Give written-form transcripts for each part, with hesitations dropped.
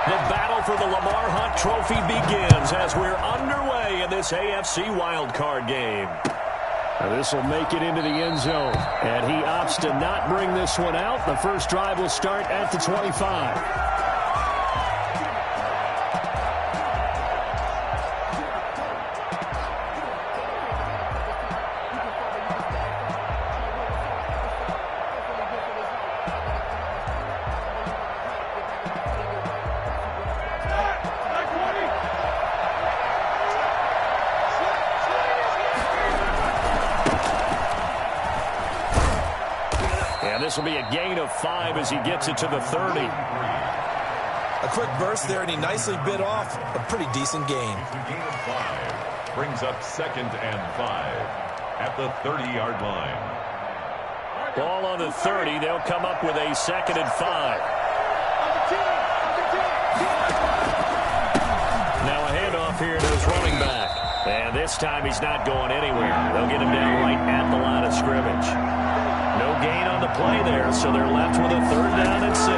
The battle for the Lamar Hunt Trophy begins as we're underway in this AFC Wildcard game. This will make it into the end zone, and he opts to not bring this one out. The first drive will start at the 25. This will be a gain of 5 as he gets it to the 30. A quick burst there, and he nicely bit off a pretty decent gain. Gain of 5 brings up 2nd and 5 at the 30-yard line. Ball on the 30. They'll come up with a 2nd and 5. Now a handoff here to his running back. And this time he's not going anywhere. They'll get him down right at the line of scrimmage. No gain on the play there, so they're left with a 3rd down and 6.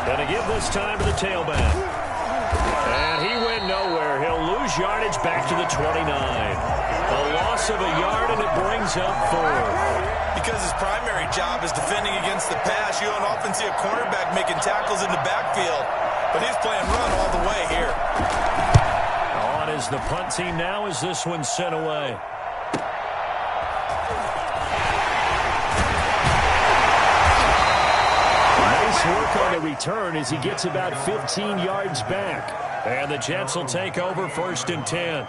Gonna give this time to the tailback. And he went nowhere. He'll lose yardage back to the 29. A loss of a yard, and it brings up 4. Because his primary job is defending against the pass, you don't often see a cornerback making tackles in the backfield. But he's playing run all the way here. On is the punt team now as this one's sent away. Work on the return as he gets about 15 yards back. And the Jets will take over 1st and 10.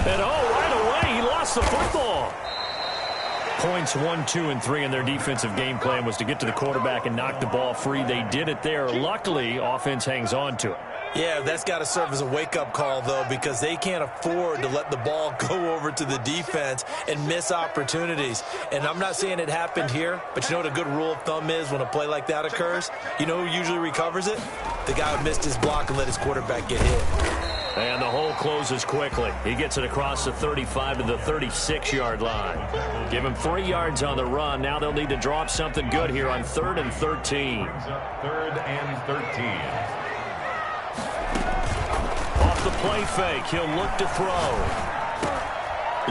And right away he lost the football. Points 1, 2, and 3 in their defensive game plan was to get to the quarterback and knock the ball free. They did it there. Luckily, offense hangs on to it. Yeah, that's got to serve as a wake-up call, though, because they can't afford to let the ball go over to the defense and miss opportunities. And I'm not saying it happened here, but you know what a good rule of thumb is when a play like that occurs? You know who usually recovers it? The guy who missed his block and let his quarterback get hit. And the hole closes quickly. He gets it across the 35 to the 36-yard line. Give him 3 yards on the run. Now they'll need to drop something good here on 3rd and 13. 3rd and 13. Off the play fake, he'll look to throw.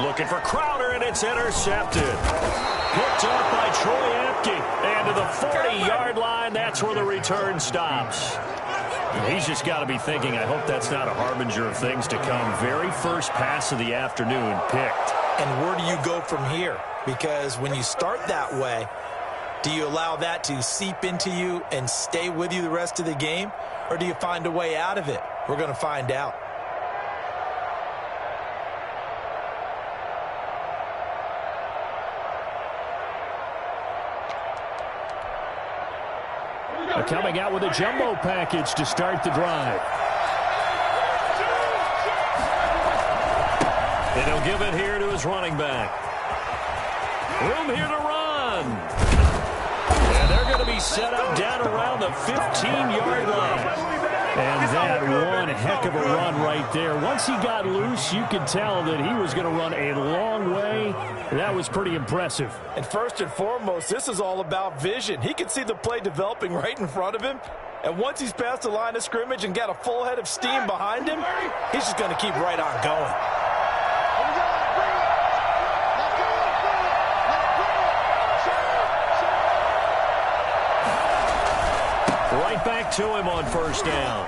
Looking for Crowder, and it's intercepted. Picked up by Troy Apke. And to the 40-yard line, that's where the return stops. He's just got to be thinking, I hope that's not a harbinger of things to come. Very first pass of the afternoon picked. And where do you go from here? Because when you start that way, do you allow that to seep into you and stay with you the rest of the game? Or do you find a way out of it? We're going to find out. Coming out with a jumbo package to start the drive. And he'll give it here to his running back. Room here to run. And they're going to be set up down around the 15-yard line. And that one heck of a run right there. Once he got loose, you could tell that he was going to run a long way. That was pretty impressive. And first and foremost, this is all about vision. He can see the play developing right in front of him. And once he's past the line of scrimmage and got a full head of steam behind him, he's just going to keep right on going. Right back to him on 1st down.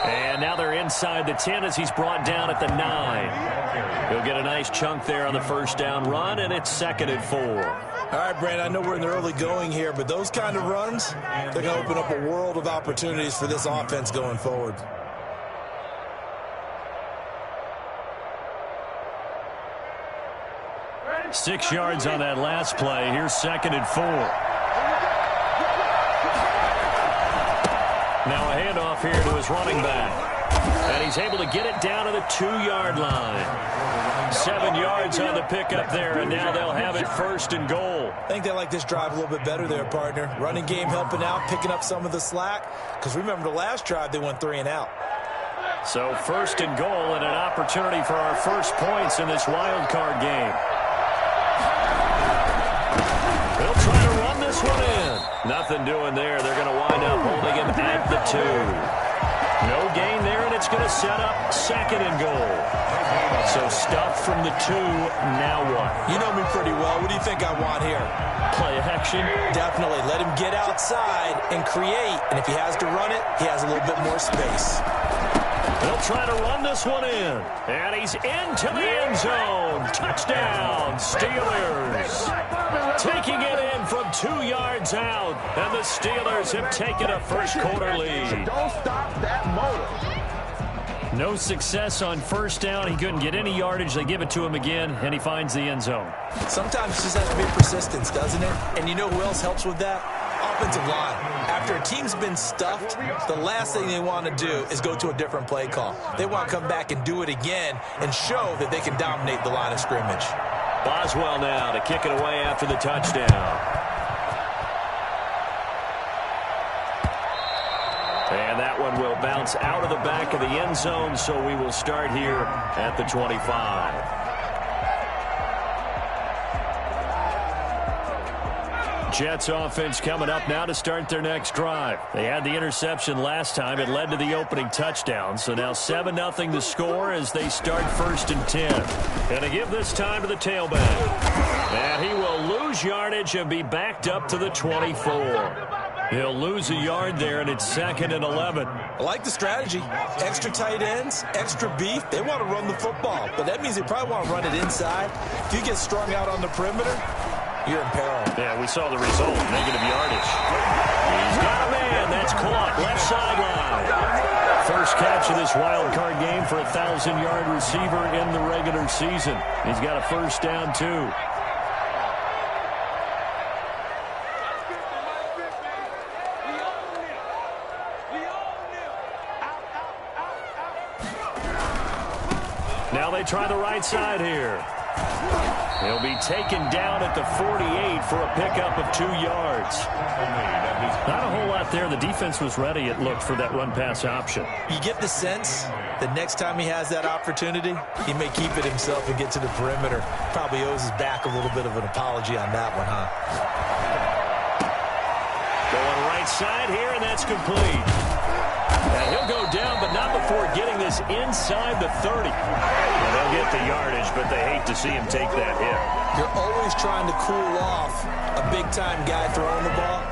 And now they're inside the 10 as he's brought down at the 9. He'll get a nice chunk there on the 1st down run, and it's 2nd and 4. All right, Brandon, I know we're in the early going here, but those kind of runs, they're going to open up a world of opportunities for this offense going forward. Six yards on that last play. Here's 2nd and 4. Now a handoff here to his running back. And he's able to get it down to the 2-yard line. 7 yards on the pickup there, and now they'll have it 1st and goal. I think they like this drive a little bit better there, partner. Running game helping out, picking up some of the slack. Because remember, the last drive, they went 3 and out. So 1st and goal and an opportunity for our first points in this wild card game. They'll try to run this one in. Nothing doing there. They're going to wind up holding him at the 2. No gain there, and it's going to set up 2nd and goal. So stuff from the 2. Now what? You know me pretty well. What do you think I want here? Play action? Definitely. Let him get outside and create. And if he has to run it, he has a little bit more space. They'll try to run this one in. And he's into the end zone. Touchdown, Steelers. Taking it in from 2 yards out. And the Steelers have taken a first-quarter lead. Don't stop that motor. No success on 1st down. He couldn't get any yardage. They give it to him again, and he finds the end zone. Sometimes it just has to be persistence, doesn't it? And you know who else helps with that? Offensive line. After a team's been stuffed, the last thing they want to do is go to a different play call. They want to come back and do it again and show that they can dominate the line of scrimmage. Boswell now to kick it away after the touchdown. And that one will bounce out of the back of the end zone, so we will start here at the 25. Jets offense coming up now to start their next drive. They had the interception last time. It led to the opening touchdown. So now 7-0 to score as they start 1st and 10. Going to give this time to the tailback. And he will lose yardage and be backed up to the 24. He'll lose a yard there, and it's 2nd and 11. I like the strategy. Extra tight ends, extra beef. They want to run the football, but that means they probably want to run it inside. If you get strung out on the perimeter, you're in peril. Yeah, we saw the result. Negative yardage. He's got a man. That's caught. Left sideline. First catch of this wild card game for a 1,000-yard receiver in the regular season. He's got a 1st down, too. Now they try the right side here. He'll be taken down at the 48 for a pickup of 2 yards. Not a whole lot there. The defense was ready, it looked, for that run-pass option. You get the sense that next time he has that opportunity, he may keep it himself and get to the perimeter. Probably owes his back a little bit of an apology on that one, huh? Going right side here, and that's complete. And he'll go down, but not before getting this inside the 30. And they'll get the yardage, but they hate to see him take that hit. You're always trying to cool off a big-time guy throwing the ball,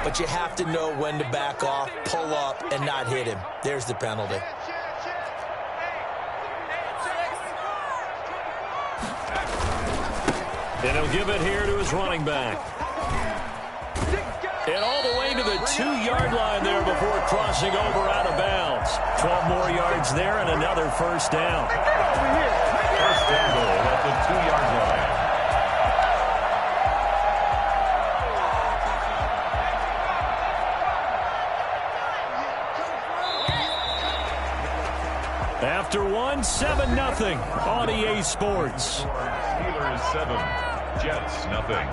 but you have to know when to back off, pull up, and not hit him. There's the penalty. And he'll give it here to his running back. And all the way to the 2-yard line there before crossing over out of bounds. 12 more yards there and another 1st down. 1st and goal at the 2-yard line. After one, 7-0 on EA Sports. Steelers 7, Jets nothing.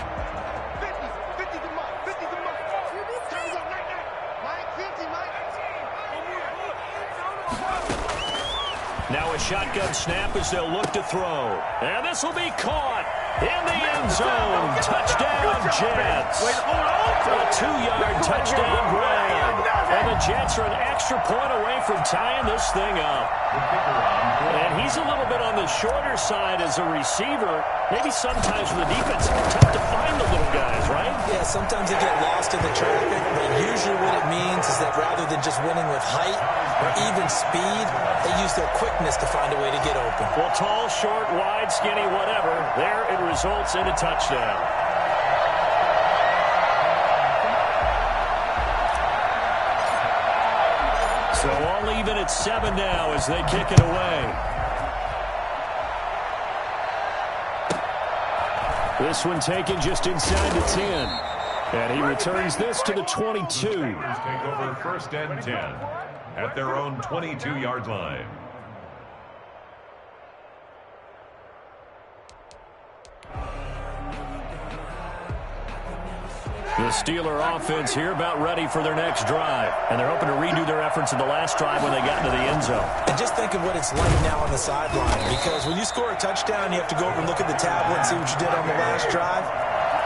Now a shotgun snap as they'll look to throw. And this will be caught in the end zone. Touchdown, Jets. A 2-yard touchdown grab. And the Jets are an extra point away from tying this thing up. And he's a little bit on the shorter side as a receiver. Maybe sometimes for the defense, it's tough to find the little guys, right? Yeah, sometimes they get lost in the traffic, but usually what it means is that rather than just winning with height or even speed, they use their quickness to find a way to get open. Well, tall, short, wide, skinny, whatever, there it results in a touchdown. So all even at 7 now as they kick it away. This one taken just inside the 10. And he returns this to the 22. Take over 1st and 10. at their own 22-yard line. The Steeler offense here about ready for their next drive. And they're hoping to redo their efforts in the last drive when they got into the end zone. And just think of what it's like now on the sideline. Because when you score a touchdown, you have to go over and look at the tablet and see what you did on the last drive.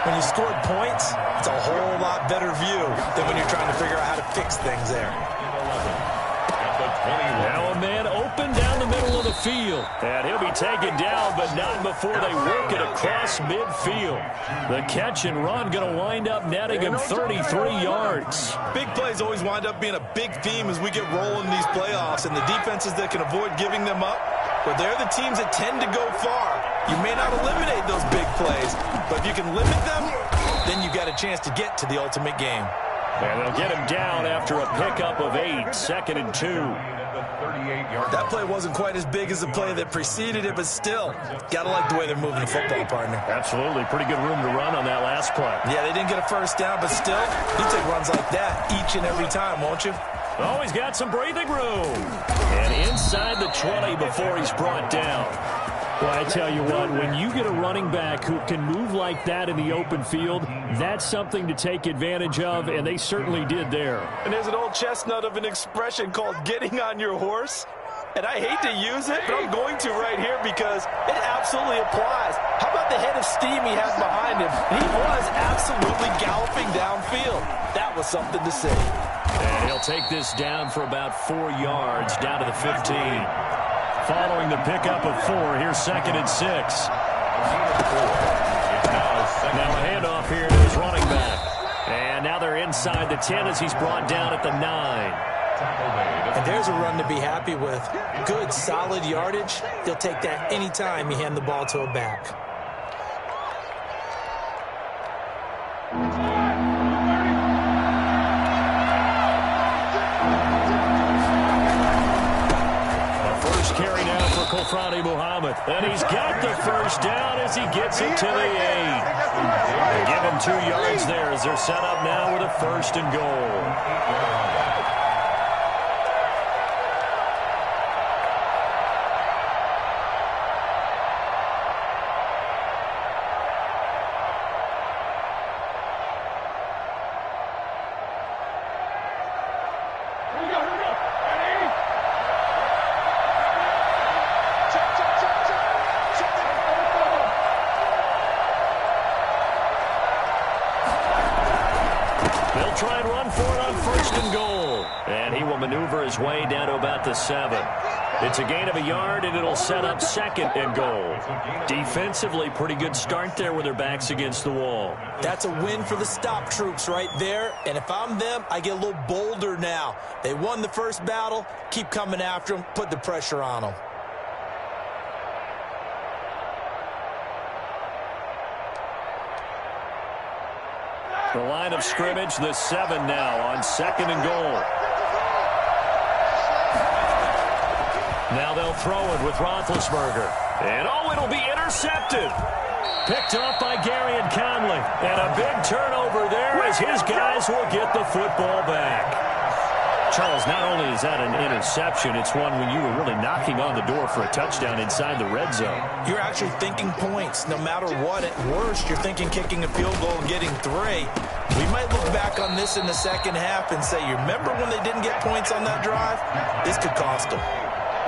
When you scored points, it's a whole lot better view than when you're trying to figure out how to fix things there. Now a man open down the middle of the field. And he'll be taken down, but not before they work it across midfield. The catch and run going to wind up netting him 33 yards. Big plays always wind up being a big theme as we get rolling in these playoffs. And the defenses that can avoid giving them up, well, they're the teams that tend to go far. You may not eliminate those big plays, but if you can limit them, then you got a chance to get to the ultimate game. And they'll get him down after a pickup of 8, 2nd and 2. That play wasn't quite as big as the play that preceded it, but still, got to like the way they're moving the football, partner. Absolutely. Pretty good room to run on that last play. Yeah, they didn't get a first down, but still, you take runs like that each and every time, won't you? Oh, he's got some breathing room. And inside the 20 before he's brought down. Well, I tell you what, when you get a running back who can move like that in the open field, that's something to take advantage of, and they certainly did there. And there's an old chestnut of an expression called getting on your horse. And I hate to use it, but I'm going to right here because it absolutely applies. How about the head of steam he had behind him? He was absolutely galloping downfield. That was something to see. And he'll take this down for about 4 yards, down to the 15. Following the pickup of 4, here's 2nd and 6. Now a handoff here to his running back. And now they're inside the 10 as he's brought down at the 9. And there's a run to be happy with. Good, solid yardage. He'll take that anytime you hand the ball to a back. Carry now for Kofrani Muhammad. And he's got the first down as he gets it to the 8. They give him 2 yards there as they're set up now with a 1st and goal. Try and run for it on 1st and goal. And he will maneuver his way down to about the 7. It's a gain of a yard, and it'll set up 2nd and goal. Defensively, pretty good start there with their backs against the wall. That's a win for the stop troops right there. And if I'm them, I get a little bolder now. They won the first battle. Keep coming after them. Put the pressure on them. The line of scrimmage, the 7 now on 2nd and goal. Now they'll throw it with Roethlisberger. And, oh, it'll be intercepted. Picked off by Gary and Conley. And a big turnover there as his guys will get the football back. Charles, not only is that an interception, it's one when you were really knocking on the door for a touchdown inside the red zone. You're actually thinking points. No matter what, at worst, you're thinking kicking a field goal and getting 3. We might look back on this in the second half and say, you remember when they didn't get points on that drive? This could cost them.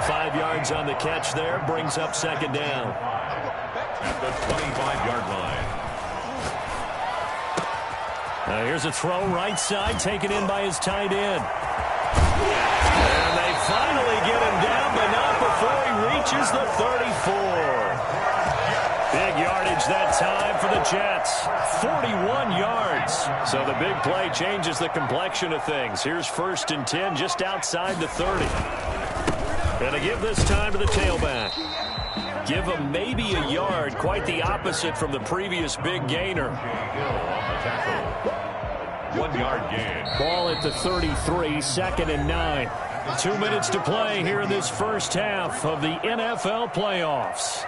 5 yards on the catch there, brings up 2nd down. At the 25-yard line. Now here's a throw right side, taken in by his tight end. And they finally get him down, but not before he reaches the 34. Big yardage that time for the Jets. 41 yards. So the big play changes the complexion of things. Here's 1st and 10 just outside the 30. And to give this time to the tailback. Give him maybe a yard, quite the opposite from the previous big gainer. 1 yard gain. Ball at the 33, 2nd and 9. 2 minutes to play here in this first half of the NFL playoffs.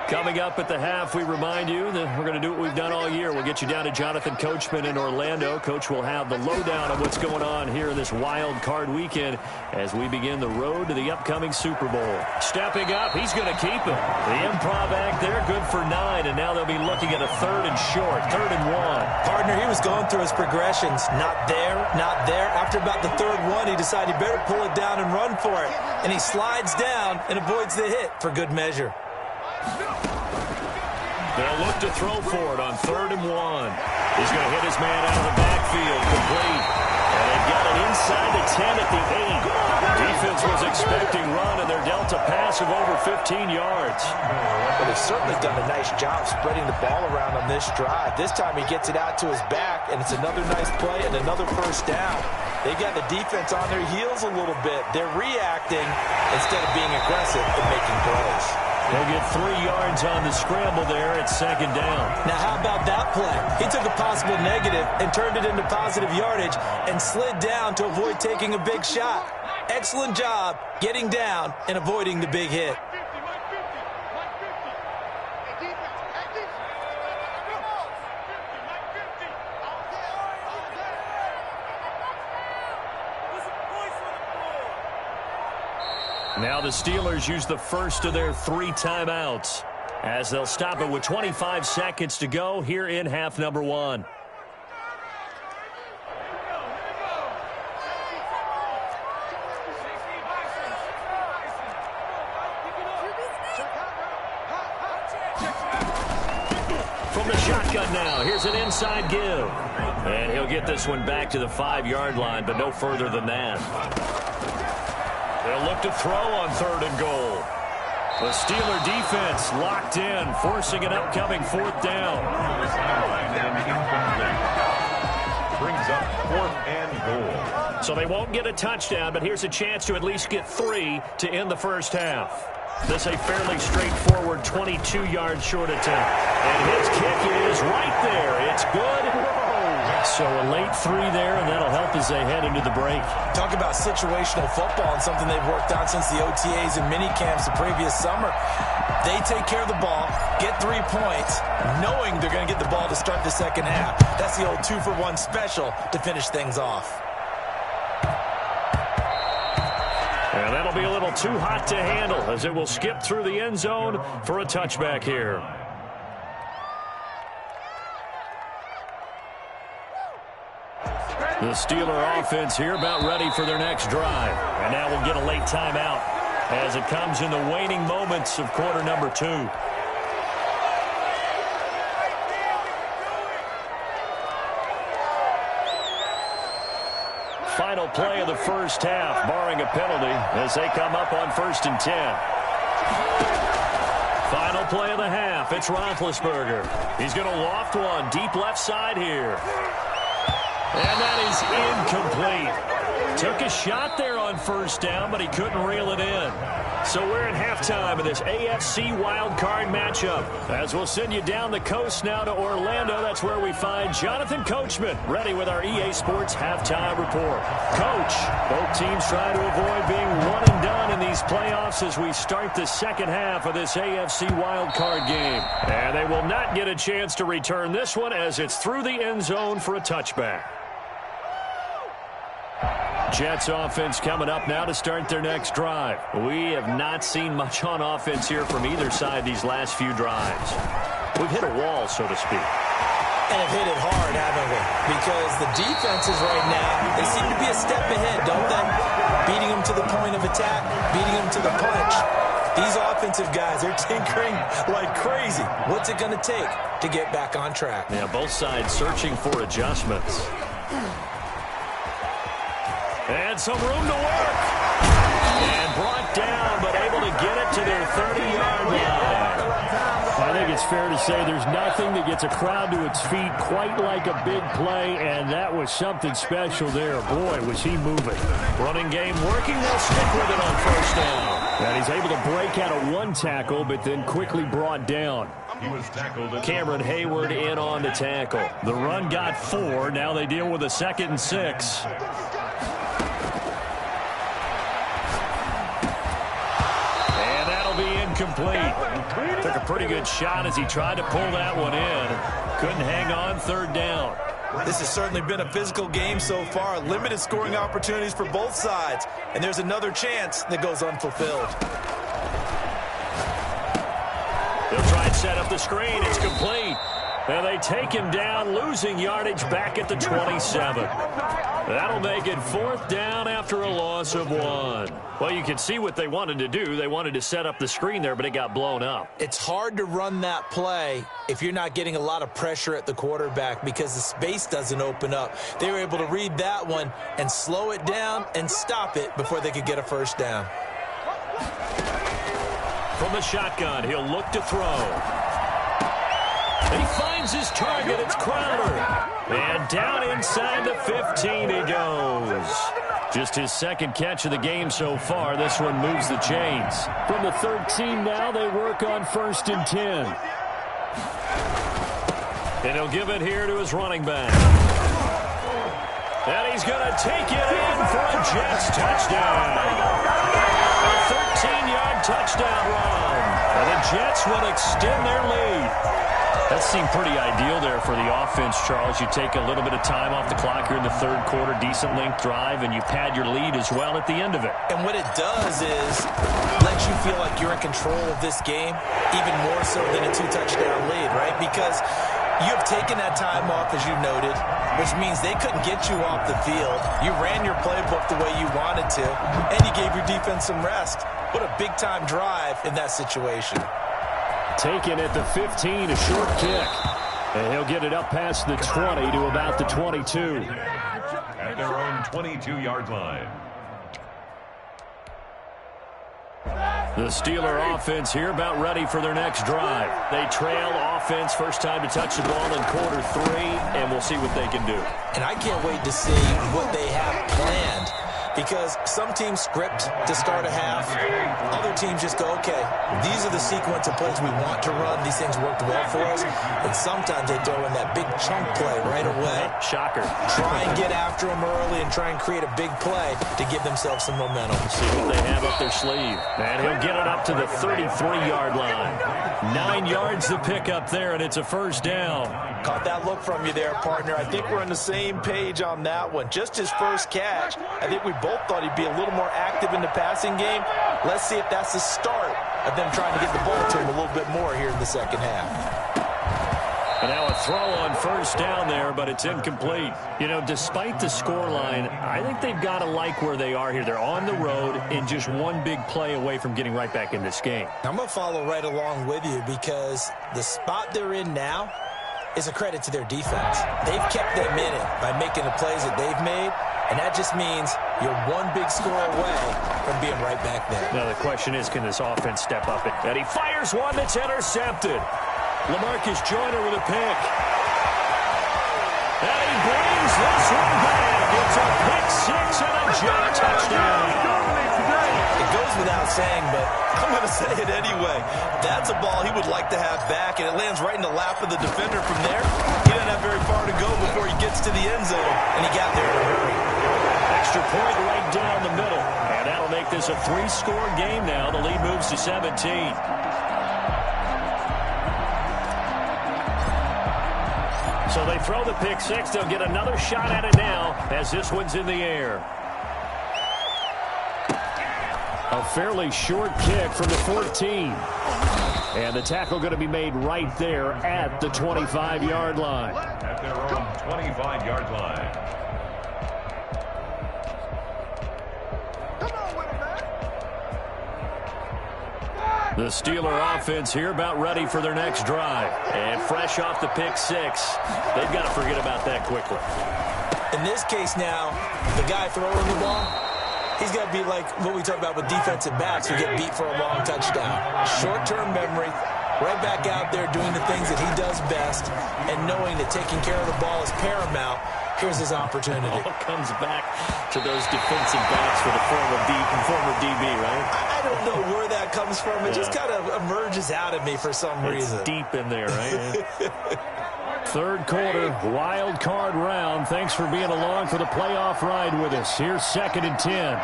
Coming up at the half, we remind you that we're going to do what we've done all year. We'll get you down to Jonathan Coachman in Orlando. Coach will have the lowdown of what's going on here in this wild card weekend as we begin the road to the upcoming Super Bowl. Stepping up, he's going to keep it. The improv act there, good for 9, and now they'll be looking at a 3rd and short, 3rd and 1. Partner, he was going through his progressions. Not there, not there. After about the 3rd one, he decided he better pull it down and run for it. And he slides down and avoids the hit for good measure. They'll look to throw for it on 3rd and 1. He's going to hit his man out of the backfield, complete. And they've got it inside the 10 at the 8. Defense was expecting run, and they're dealt a pass of over 15 yards. Well, they've certainly done a nice job spreading the ball around on this drive. This time he gets it out to his back, and it's another nice play and another first down. They've got the defense on their heels a little bit. They're reacting instead of being aggressive and making plays. They'll get 3 yards on the scramble there at 2nd down. Now, how about that play? He took a possible negative and turned it into positive yardage and slid down to avoid taking a big shot. Excellent job getting down and avoiding the big hit. Now the Steelers use the first of their 3 timeouts as they'll stop it with 25 seconds to go here in half number 1. From the shotgun now, here's an inside give. And he'll get this one back to the 5-yard line, but no further than that. They'll look to throw on 3rd and goal. The Steeler defense locked in, forcing an upcoming 4th down. Brings up 4th and goal. So they won't get a touchdown, but here's a chance to at least get 3 to end the first half. This a fairly straightforward 22-yard short attempt. And his kick is right there. It's good. So a late 3 there, and that'll help as they head into the break. Talk about situational football and something they've worked on since the OTAs and mini camps the previous summer. They take care of the ball, get 3 points, knowing they're going to get the ball to start the second half. That's the old 2-for-1 special to finish things off. And that'll be a little too hot to handle as it will skip through the end zone for a touchback here. The Steeler offense here about ready for their next drive. And now we'll get a late timeout as it comes in the waning moments of quarter number 2. Final play of the first half, barring a penalty, as they come up on 1st and 10. Final play of the half, it's Roethlisberger. He's going to loft one deep left side here. And that is incomplete. Took a shot there on 1st down, but he couldn't reel it in. So we're at halftime of this AFC wildcard matchup. As we'll send you down the coast now to Orlando, that's where we find Jonathan Coachman, ready with our EA Sports halftime report. Coach, both teams try to avoid being one and done in these playoffs as we start the second half of this AFC wildcard game. And they will not get a chance to return this one as it's through the end zone for a touchback. Jets offense coming up now to start their next drive. We have not seen much on offense here from either side these last few drives. We've hit a wall, so to speak. And have hit it hard, haven't we? Because the defenses right now, they seem to be a step ahead, don't they? Beating them to the point of attack, beating them to the punch. These offensive guys are tinkering like crazy. What's it going to take to get back on track? Yeah, both sides searching for adjustments. And some room to work. And brought down, but able to get it to their 30-yard line. I think it's fair to say there's nothing that gets a crowd to its feet quite like a big play, and that was something special there. Boy, was he moving. Running game working. They'll stick with it on 1st down. And he's able to break out of 1 tackle, but then quickly brought down. He was tackled. Cameron Hayward in on the tackle. The run got 4. Now they deal with a 2nd and 6. incomplete. Took a pretty good shot as he tried to pull that one in. Couldn't hang on third down. This has certainly been a physical game so far. Limited scoring opportunities for both sides. And there's another chance that goes unfulfilled. They'll try and set up the screen. It's complete. And they take him down, losing yardage back at the 27. That'll make it 4th down after a loss of 1. Well, you can see what they wanted to do. They wanted to set up the screen there, but it got blown up. It's hard to run that play if you're not getting a lot of pressure at the quarterback because the space doesn't open up. They were able to read that one and slow it down and stop it before they could get a first down. From the shotgun, he'll look to throw. He finds his target. It's Crowder. And down inside the 15 he goes. Just his second catch of the game so far. This one moves the chains. From the 13 now, they work on 1st and 10. And he'll give it here to his running back. And he's going to take it in for a Jets touchdown. A 13-yard touchdown run. And the Jets will extend their lead. That seemed pretty ideal there for the offense, Charles. You take a little bit of time off the clock here in the 3rd quarter, decent length drive, and you pad your lead as well at the end of it. And what it does is let you feel like you're in control of this game, even more so than a 2-touchdown lead, right? Because you have taken that time off, as you noted, which means they couldn't get you off the field. You ran your playbook the way you wanted to, and you gave your defense some rest. What a big-time drive in that situation. Taken at the 15, a short kick. And he'll get it up past the 20 to about the 22. At their own 22-yard line. The Steeler offense here about ready for their next drive. They trail offense, first time to touch the ball in quarter 3, and we'll see what they can do. And I can't wait to see what they have planned. Because some teams script to start a half. Other teams just go, okay, these are the sequence of plays we want to run. These things worked well for us. And sometimes they throw in that big chunk play right away. Shocker. Try and get after them early and try and create a big play to give themselves some momentum. See what they have up their sleeve. And he'll get it up to the 33-yard line. 9 yards to pick up there, and it's a first down. Caught that look from you there, partner. I think we're on the same page on that one. Just his first catch. I think we both thought he'd be a little more active in the passing game. Let's see if that's the start of them trying to get the ball to him a little bit more here in the second half. And now a throw on first down there, but it's incomplete. You know, despite the scoreline, I think they've got to like where they are here. They're on the road and just one big play away from getting right back in this game. I'm going to follow right along with you because the spot they're in now is a credit to their defense. They've kept them in it by making the plays that they've made, and that just means you're one big score away from being right back there. Now the question is, can this offense step up? And he fires one that's intercepted. LaMarcus Joyner with a pick. And he brings this one back. It's a pick 6 and a Jet touchdown. It goes without saying, but I'm going to say it anyway. That's a ball he would like to have back, and it lands right in the lap of the defender from there. He doesn't have very far to go before he gets to the end zone, and he got there in a hurry. Extra point right down the middle. And that'll make this a 3-score game now. The lead moves to 17. So they throw the pick 6. They'll get another shot at it now as this one's in the air. A fairly short kick from the 14. And the tackle going to be made right there at the 25-yard line. At their own 25-yard line. The Steeler offense here about ready for their next drive. And fresh off the pick 6, they've got to forget about that quickly. In this case now, the guy throwing the ball, he's got to be like what we talk about with defensive backs who get beat for a long touchdown. Short-term memory, right back out there doing the things that he does best, and knowing that taking care of the ball is paramount. Here's his opportunity. It all comes back to those defensive backs for the former DB, right? I don't know where that comes from. It just kind of emerges out of me for some reason. It's deep in there, right? Third quarter, wild card round. Thanks for being along for the playoff ride with us. Here's 2nd and 10.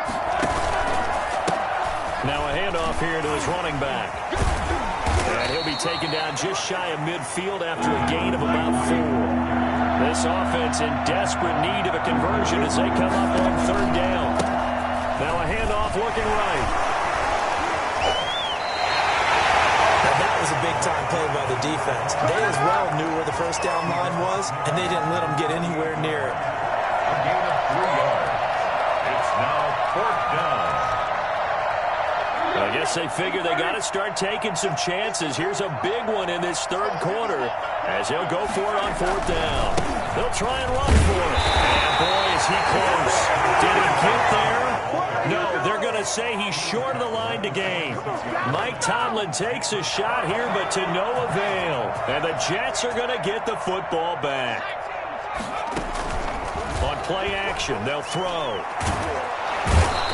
Now a handoff here to his running back. And he'll be taken down just shy of midfield after a gain of about 4. This offense in desperate need of a conversion as they come up on 3rd down. Now a handoff looking right. And that was a big-time play by the defense. They as well knew where the first down line was, and they didn't let them get anywhere near it. A gain of 3 yards. It's now 4th down. I guess they figure they got to start taking some chances. Here's a big one in this 3rd quarter as he'll go for it on 4th down. They'll try and run for it. And boy, is he close. Did he get there? No, they're going to say he's short of the line to gain. Mike Tomlin takes a shot here, but to no avail. And the Jets are going to get the football back. On play action, they'll throw.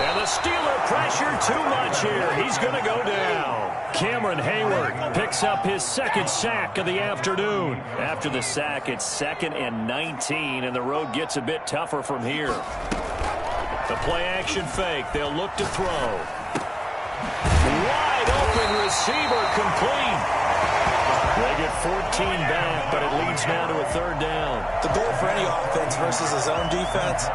And the Steeler pressure too much here. He's going to go down. Cameron Hayward picks up his 2nd sack of the afternoon. After the sack, it's 2nd and 19, and the road gets a bit tougher from here. The play action fake. They'll look to throw. Wide open receiver complete. They get 14 back, but it leads now to a 3rd down. The goal for any offense versus a zone defense,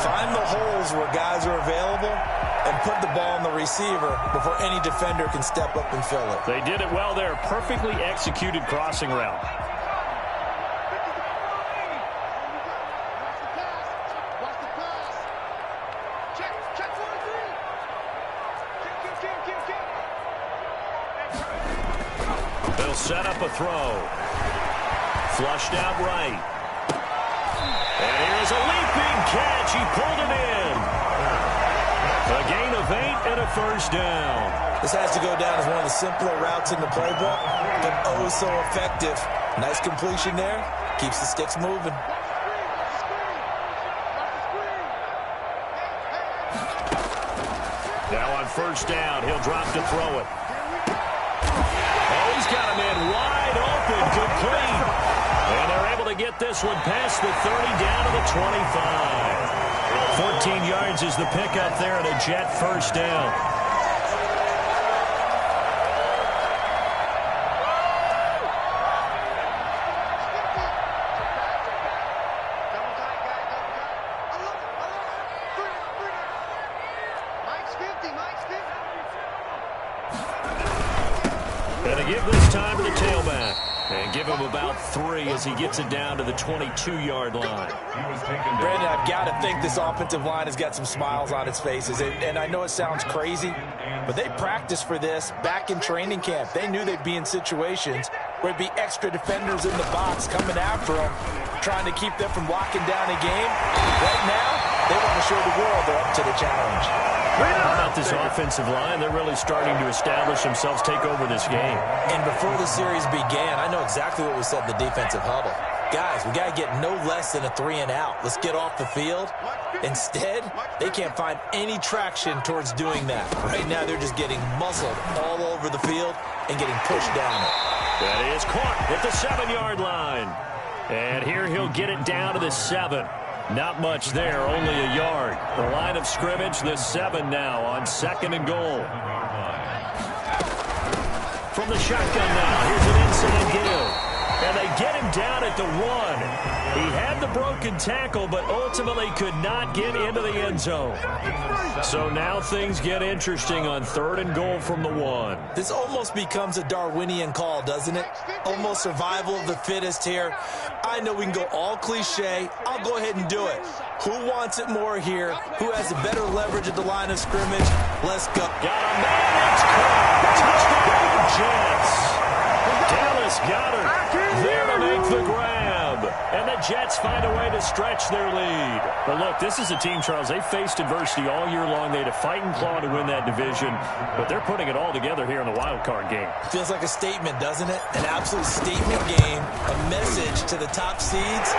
find the holes where guys are available and put the ball on the receiver before any defender can step up and fill it. They did it well there. Perfectly executed crossing route. They'll set up a throw. Flushed out right. And here's a leaping catch. He pulled it in. A gain of 8 and a 1st down. This has to go down as one of the simpler routes in the playbook, but oh so effective. Nice completion there. Keeps the sticks moving. Now on 1st down, he'll drop to throw it. Oh, he's got him in wide open, complete. And they're able to get this one past the 30 down to the 25. 14 yards is the pickup there at a Jet 1st down. And to give this time to the tailback. And give him about 3 as he gets it down to the 22-yard line. Brandon, I've got to think this offensive line has got some smiles on its faces. And I know it sounds crazy, but they practiced for this back in training camp. They knew they'd be in situations where it'd be extra defenders in the box coming after them, trying to keep them from locking down a game. Right now, they want to show the world they're up to the challenge. How about this offensive line? They're really starting to establish themselves, take over this game. And before the series began, I know exactly what we said in the defensive huddle. Guys, we got to get no less than a 3-and-out. Let's get off the field. Instead, they can't find any traction towards doing that. Right now, they're just getting muscled all over the field and getting pushed down it. That is caught at the 7-yard line. And here he'll get it down to the 7. Not much there, only a yard. The line of scrimmage, the 7 now on 2nd and goal. From the shotgun now, here's an inside give. And they get him down at the 1. He had the broken tackle, but ultimately could not get into the end zone. So now things get interesting on 3rd and goal from the 1. This almost becomes a Darwinian call, doesn't it? Almost survival of the fittest here. I know we can go all cliche. I'll go ahead and do it. Who wants it more here? Who has a better leverage at the line of scrimmage? Let's go. Got a man. It's caught. Touchdown, Jets. Dallas Goedert there to make the grab. And the Jets find a way to stretch their lead. But look, this is a team, Charles, they faced adversity all year long. They had to fight and claw to win that division. But they're putting it all together here in the wild card game. Feels like a statement, doesn't it? An absolute statement game. A message to the top seeds.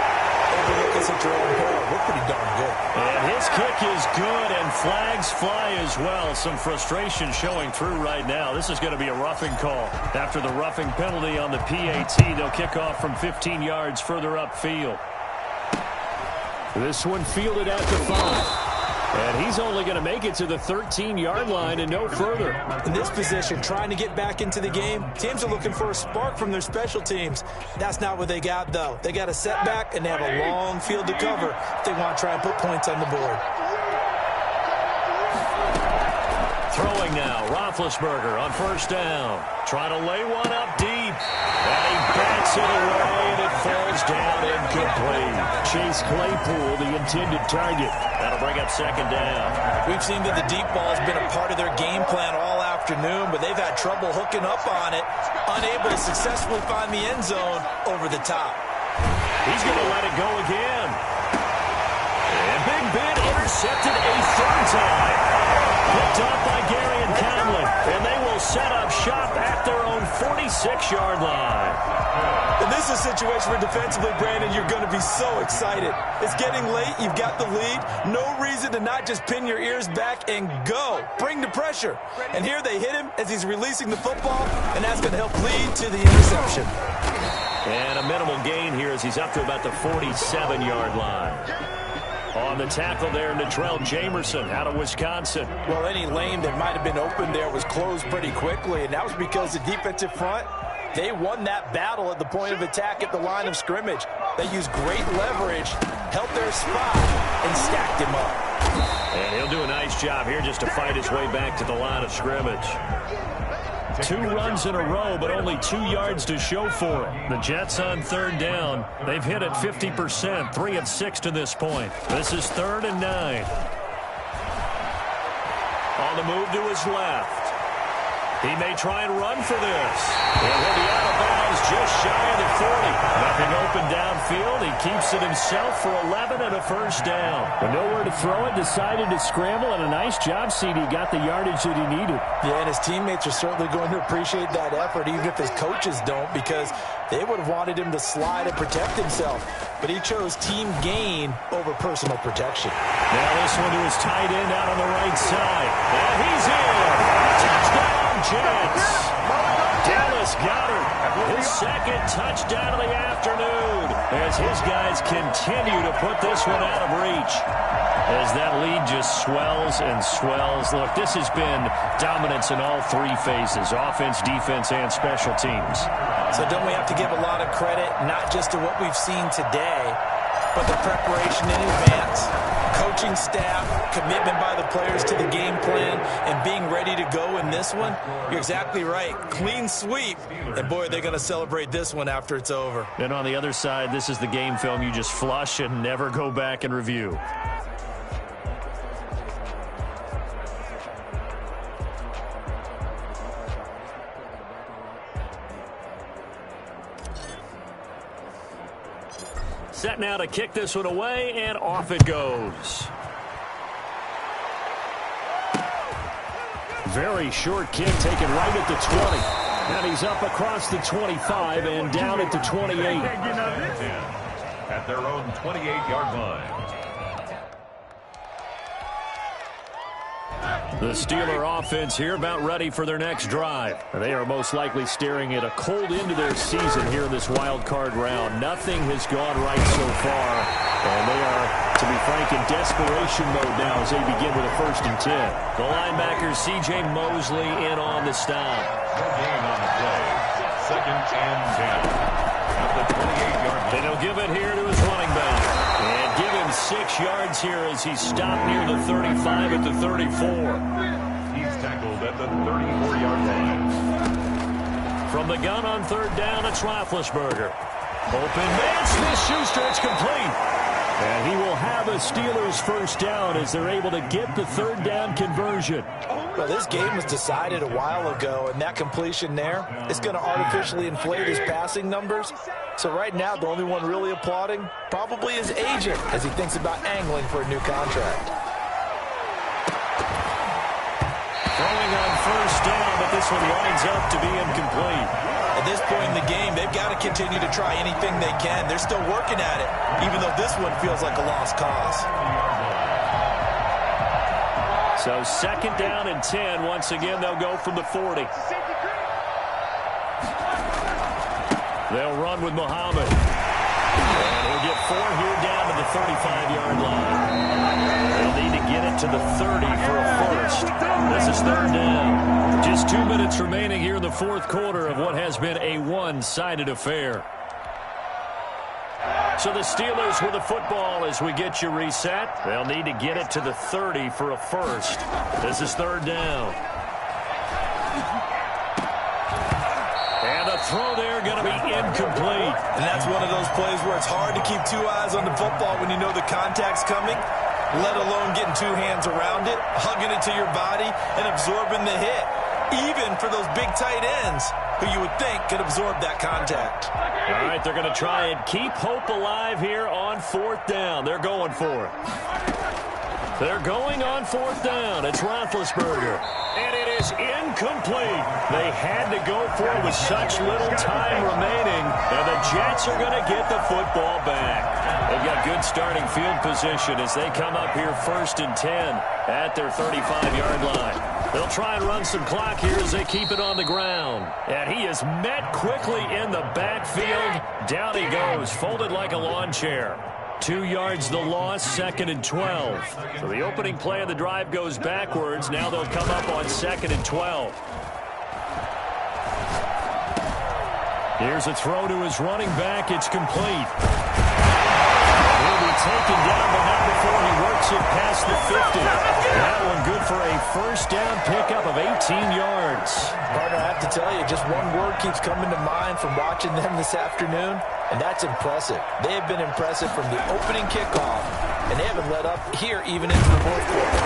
Overlooking such a own peril. We're pretty darn good. And his kick is good, and flags fly as well. Some frustration showing through right now. This is going to be a roughing call. After the roughing penalty on the PAT, they'll kick off from 15 yards further upfield. This one fielded at the 5. And he's only going to make it to the 13-yard line and no further. In this position, trying to get back into the game, teams are looking for a spark from their special teams. That's not what they got, though. They got a setback, and they have a long field to cover if they want to try and put points on the board. Throwing now, Roethlisberger on first down. Trying to lay one up deep. And he bats it away, and it falls down incomplete. Chase Claypool, the intended target. That'll bring up second down. We've seen that the deep ball has been a part of their game plan all afternoon, but they've had trouble hooking up on it, unable to successfully find the end zone over the top. He's going to let it go again. And Big Ben intercepted a third time. Picked off by Gary and Conlon, and they will set up shop at their own 46-yard line. And this is a situation where defensively, Brandon, you're going to be so excited. It's getting late. You've got the lead. No reason to not just pin your ears back and go. Bring the pressure. And here they hit him as he's releasing the football, and that's going to help lead to the interception. And a minimal gain here as he's up to about the 47-yard line. On the tackle there, Natrell Jamerson out of Wisconsin. Well, any lane that might have been open there was closed pretty quickly, and that was because the defensive front, they won that battle at the point of attack at the line of scrimmage. They used great leverage, held their spot, and stacked him up. And he'll do a nice job here just to fight his way back to the line of scrimmage. 2 runs in a row, but only 2 yards to show for it. The Jets on third down. They've hit it 50%, 3 of 6 to this point. This is 3rd and 9. On the move to his left. He may try and run for this. And he'll be out of bounds just shy of the 40. Nothing open downfield. He keeps it himself for 11 and a first down. With nowhere to throw it, decided to scramble, and a nice job, CD. Got the yardage that he needed. Yeah, and his teammates are certainly going to appreciate that effort, even if his coaches don't, because they would have wanted him to slide and protect himself. But he chose team gain over personal protection. Now this one to his tight end out on the right side. And he's in. Touchdown, Jets. Dallas Goedert, his second touchdown of the afternoon, as his guys continue to put this one out of reach. As that lead just swells and swells. Look, this has been dominance in all 3 phases, offense, defense, and special teams. So don't we have to give a lot of credit, not just to what we've seen today, but the preparation in advance, coaching staff, commitment by the players to the game plan, and being ready to go in this one? You're exactly right. Clean sweep. And, boy, they're going to celebrate this one after it's over. And on the other side, this is the game film you just flush and never go back and review. Set now to kick this one away, and off it goes. Very short kick taken right at the 20. And he's up across the 25 and down at the 28. At their own 28-yard line. The Steeler offense here about ready for their next drive. They are most likely staring at a cold end to their season here in this wild card round. Nothing has gone right so far, and they are, to be frank, in desperation mode now as they begin with a 1st and 10. The linebacker C.J. Mosley in on the stop. No gain on the play. 2nd and 10. At the 28-yard line. And he'll give it here to his running back. And give him 6 yards here as he stopped near the 35 at the 34. He's tackled at the 34-yard line. From the gun on 3rd down, it's Roethlisberger. Open man, Smith-Schuster, it's complete. And he will have a Steelers 1st down as they're able to get the 3rd down conversion. Well, this game was decided a while ago, and that completion there is going to artificially inflate his passing numbers. So right now, the only one really applauding probably his agent as he thinks about angling for a new contract. Throwing on 1st down, but this one winds up to be incomplete. At this point in the game, they've got to continue to try anything they can. They're still working at it, even though this one feels like a lost cause. So 2nd down and 10. Once again, they'll go from the 40. They'll run with Muhammad. And he'll get 4 here down to the 35-yard line. They'll need to get it to the 30 for a first. This is third down. Just 2 minutes remaining here in the fourth quarter of what has been a one-sided affair. So the Steelers with the football as we get you reset. They'll need to get it to the 30 for a first. This is third down. And the throw there going to be incomplete. And that's one of those plays where it's hard to keep 2 eyes on the football when you know the contact's coming, let alone getting 2 hands around it, hugging it to your body, and absorbing the hit. Even for those big tight ends who you would think could absorb that contact. All right, they're going to try and keep hope alive here on fourth down. They're going for it. They're going on fourth down. It's Roethlisberger. And it is incomplete. They had to go for it with such little time remaining. And the Jets are going to get the football back. They've got good starting field position as they come up here 1st and 10 at their 35-yard line. They'll try and run some clock here as they keep it on the ground. And he is met quickly in the backfield. Down he goes, folded like a lawn chair. 2 yards the loss, 2nd and 12. So the opening play of the drive goes backwards. Now they'll come up on 2nd and 12. Here's a throw to his running back. It's complete. He'll be taken down, but not before he works it past the 50. That one good for a first down pickup of 18 yards. Partner, I have to tell you, just one word keeps coming to mind from watching them this afternoon, and that's impressive. They have been impressive from the opening kickoff, and they haven't let up here even into the fourth quarter.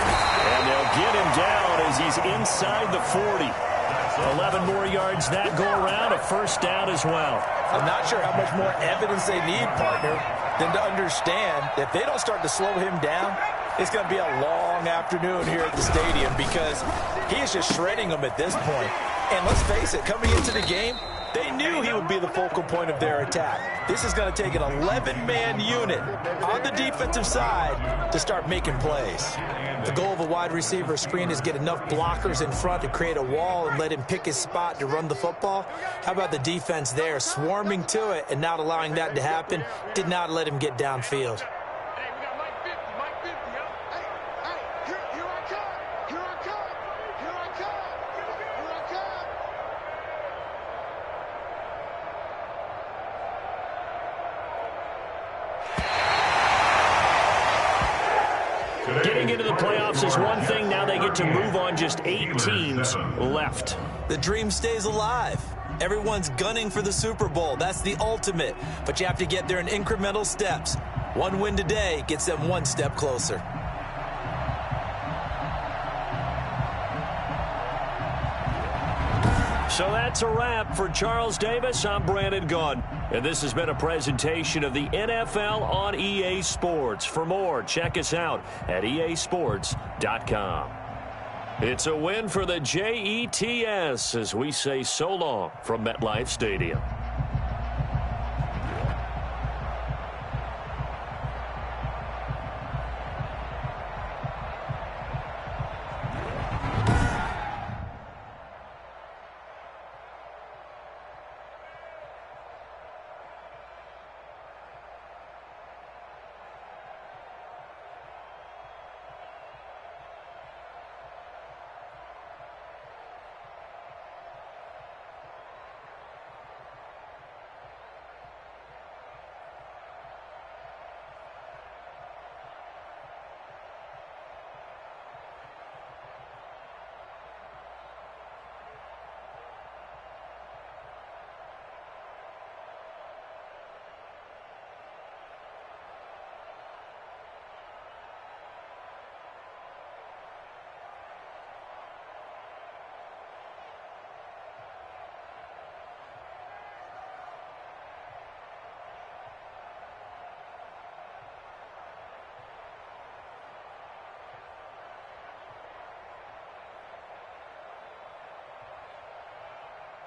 And they'll get him down as he's inside the 40. 11 more yards that go around, a first down as well. I'm not sure how much more evidence they need, partner, than to understand that if they don't start to slow him down, it's going to be a long afternoon here at the stadium because he is just shredding them at this point. And let's face it, coming into the game, they knew he would be the focal point of their attack. This is going to take an 11-man unit on the defensive side to start making plays. The goal of a wide receiver screen is get enough blockers in front to create a wall and let him pick his spot to run the football. How about the defense there, swarming to it and not allowing that to happen? Did not let him get downfield. Getting into the playoffs is one thing. Now they get to move on. Just 8 teams left. The dream stays alive. Everyone's gunning for the Super Bowl. That's the ultimate. But you have to get there in incremental steps. One win today gets them one step closer. So that's a wrap for Charles Davis. I'm Brandon Gaudin. And this has been a presentation of the NFL on EA Sports. For more, check us out at easports.com. It's a win for the Jets as we say so long from MetLife Stadium.